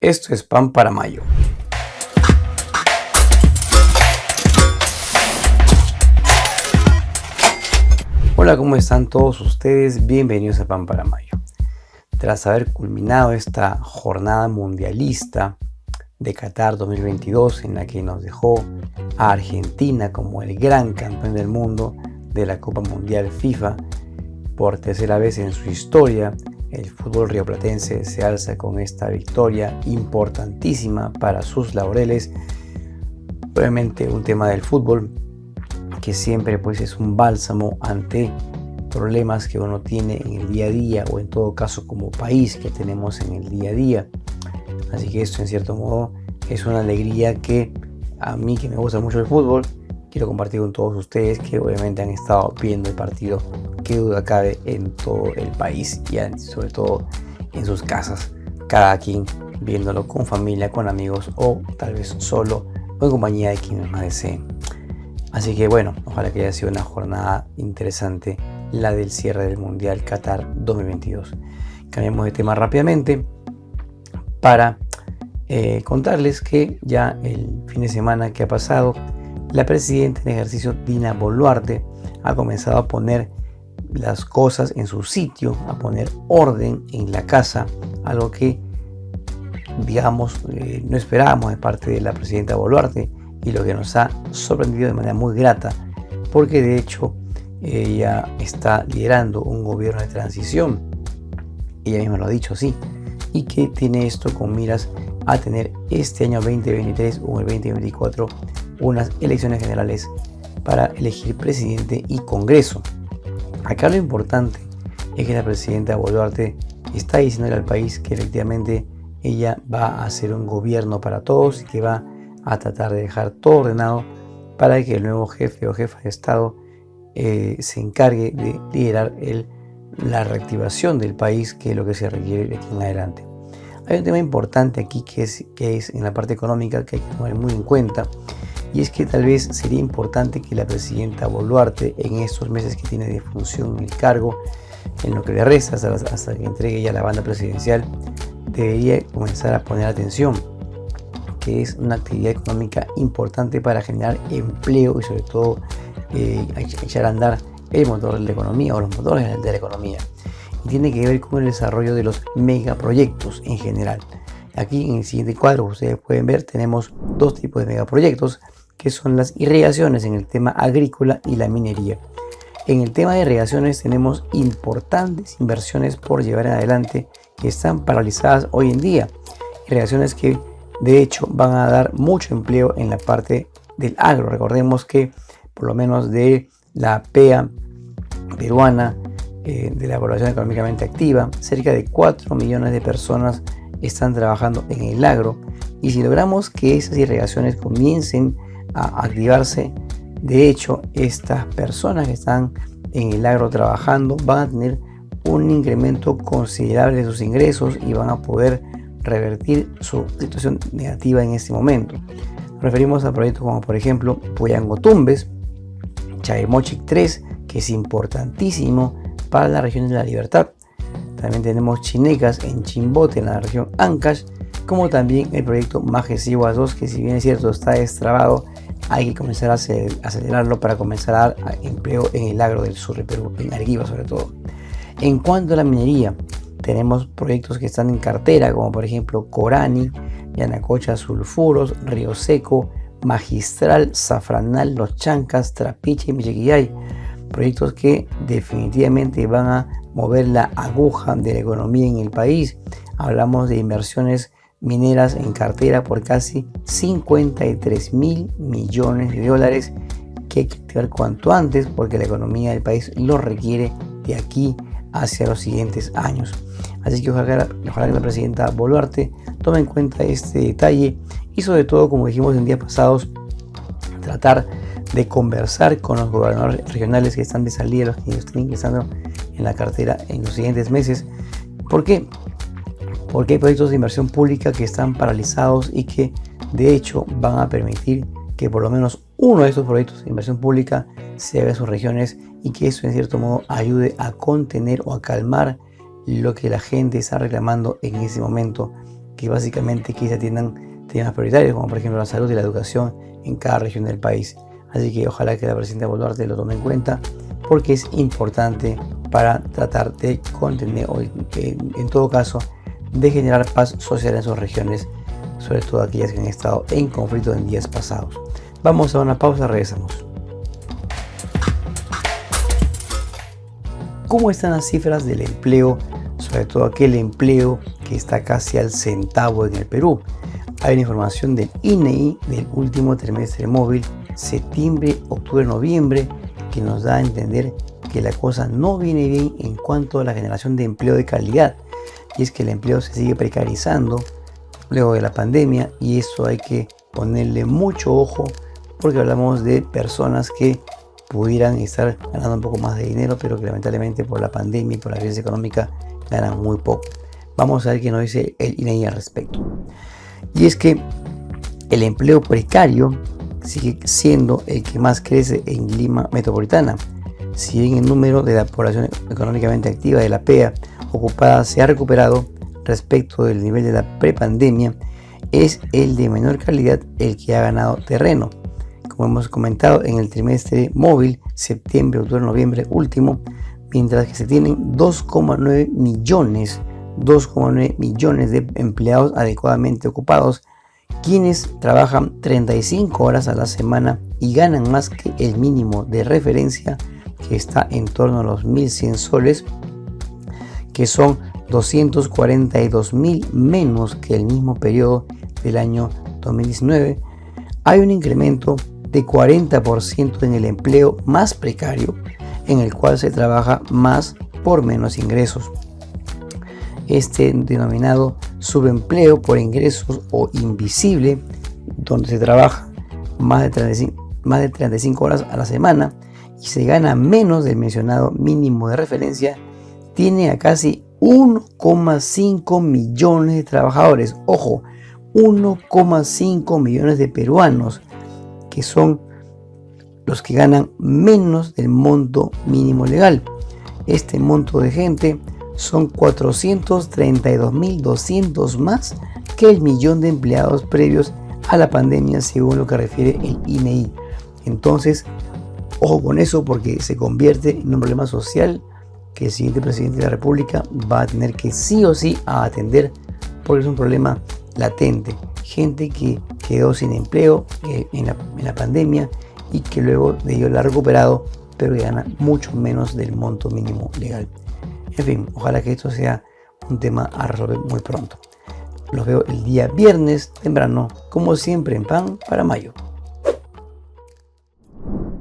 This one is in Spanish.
Esto es Pan para Mayo. Hola, ¿cómo están todos ustedes? Bienvenidos a Pan para Mayo. Tras haber culminado esta jornada mundialista de Qatar 2022, en la que nos dejó a Argentina como el gran campeón del mundo de la Copa Mundial FIFA, por tercera vez en su historia, el fútbol rioplatense se alza con esta victoria importantísima para sus laureles. Obviamente un tema del fútbol que siempre pues es un bálsamo ante problemas que uno tiene en el día a día, o en todo caso como país que tenemos en el día a día. Así que esto en cierto modo es una alegría que a mí, que me gusta mucho el fútbol, quiero compartir con todos ustedes que obviamente han estado viendo el partido, qué duda cabe, en todo el país y sobre todo en sus casas, cada quien viéndolo con familia, con amigos o tal vez solo o en compañía de quienes más deseen. Así que bueno, ojalá que haya sido una jornada interesante la del cierre del Mundial Qatar 2022. Cambiamos de tema rápidamente para contarles que ya el fin de semana que ha pasado, la presidenta en ejercicio Dina Boluarte ha comenzado a poner las cosas en su sitio, a poner orden en la casa, algo que digamos no esperábamos de parte de la presidenta Boluarte, y lo que nos ha sorprendido de manera muy grata, porque de hecho ella está liderando un gobierno de transición, ella misma lo ha dicho así, y que tiene esto con miras a tener este año 2023 o el 2024 unas elecciones generales para elegir presidente y congreso. Acá lo importante es que la presidenta Boluarte está diciéndole al país que efectivamente ella va a hacer un gobierno para todos y que va a tratar de dejar todo ordenado para que el nuevo jefe o jefa de Estado se encargue de liderar la reactivación del país, que es lo que se requiere de aquí en adelante. Hay un tema importante aquí que es en la parte económica, que hay que tomar muy en cuenta, y es que tal vez sería importante que la presidenta Boluarte, en estos meses que tiene de función en el cargo, en lo que le resta hasta que entregue ya la banda presidencial, debería comenzar a poner atención, que es una actividad económica importante para generar empleo y sobre todo echar a andar el motor de la economía o los motores de la economía. Y tiene que ver con el desarrollo de los megaproyectos en general. Aquí en el siguiente cuadro, ustedes pueden ver, tenemos dos tipos de megaproyectos, que son las irrigaciones en el tema agrícola y la minería. En el tema de irrigaciones tenemos importantes inversiones por llevar adelante que están paralizadas hoy en día. Irrigaciones que de hecho van a dar mucho empleo en la parte del agro. Recordemos que por lo menos de la PEA peruana, de la población económicamente activa, cerca de 4 millones de personas están trabajando en el agro, y si logramos que esas irrigaciones comiencen a activarse, de hecho estas personas que están en el agro trabajando van a tener un incremento considerable de sus ingresos y van a poder revertir su situación negativa en este momento. Nos referimos a proyectos como por ejemplo Poyango-Tumbes, Chaimochic 3, que es importantísimo para la región de La Libertad. También tenemos Chinecas en Chimbote, en la región Ancash, como también el proyecto Majesiguas 2, que si bien es cierto está destrabado, hay que comenzar a acelerarlo para comenzar a dar empleo en el agro del sur de Perú, en Arequipa sobre todo. En cuanto a la minería, tenemos proyectos que están en cartera, como por ejemplo Corani, Yanacocha Sulfuros, Río Seco, Magistral, Zafranal, Los Chancas, Trapiche y Michiquillay. Proyectos que definitivamente van a mover la aguja de la economía en el país. Hablamos de inversiones mineras en cartera por casi 53.000 millones de dólares, que hay que activar cuanto antes porque la economía del país lo requiere de aquí hacia los siguientes años. Así que ojalá que la presidenta Boluarte tome en cuenta este detalle y sobre todo, como dijimos en días pasados, tratar de conversar con los gobernadores regionales que están de salida, los que están ingresando en la cartera en los siguientes meses. ¿Por qué? Porque hay proyectos de inversión pública que están paralizados y que de hecho van a permitir que por lo menos uno de estos proyectos de inversión pública se haga en sus regiones, y que eso en cierto modo ayude a contener o a calmar lo que la gente está reclamando en ese momento, que básicamente que se atiendan temas prioritarios, como por ejemplo la salud y la educación en cada región del país. Así que ojalá que la presidenta Boluarte lo tome en cuenta, porque es importante para tratar de contener, o en todo caso, de generar paz social en sus regiones, sobre todo aquellas que han estado en conflicto en días pasados. Vamos a una pausa, regresamos. ¿Cómo están las cifras del empleo, sobre todo aquel empleo que está casi al centavo en el Perú? Hay una información del INEI del último trimestre móvil, septiembre, octubre, noviembre, que nos da a entender que la cosa no viene bien en cuanto a la generación de empleo de calidad. Y es que el empleo se sigue precarizando luego de la pandemia, y eso hay que ponerle mucho ojo, porque hablamos de personas que pudieran estar ganando un poco más de dinero, pero que lamentablemente por la pandemia y por la crisis económica ganan muy poco. Vamos a ver qué nos dice el INEI al respecto. Y es que el empleo precario sigue siendo el que más crece en Lima metropolitana. Si bien el número de la población económicamente activa de la PEA ocupada se ha recuperado respecto del nivel de la prepandemia, es el de menor calidad el que ha ganado terreno. Como hemos comentado, en el trimestre móvil, septiembre, octubre, noviembre último, mientras que se tienen 2,9 millones de empleados adecuadamente ocupados, quienes trabajan 35 horas a la semana y ganan más que el mínimo de referencia, que está en torno a los 1.100 soles, que son 242.000 menos que el mismo periodo del año 2019. Hay un incremento de 40% en el empleo más precario, en el cual se trabaja más por menos ingresos. Este denominado subempleo por ingresos o invisible, donde se trabaja más de 35 horas a la semana y se gana menos del mencionado mínimo de referencia, tiene a casi 1,5 millones de trabajadores. Ojo, 1,5 millones de peruanos, que son los que ganan menos del monto mínimo legal. Este monto de gente son 432.200 más que el millón de empleados previos a la pandemia, según lo que refiere el INEI. Entonces, ojo con eso, porque se convierte en un problema social que el siguiente presidente de la República va a tener que sí o sí a atender, porque es un problema latente. Gente que quedó sin empleo en la pandemia y que luego de ello la ha recuperado, pero que gana mucho menos del monto mínimo legal. En fin, ojalá que esto sea un tema a resolver muy pronto. Los veo el día viernes temprano, como siempre, en Pan para Mayo.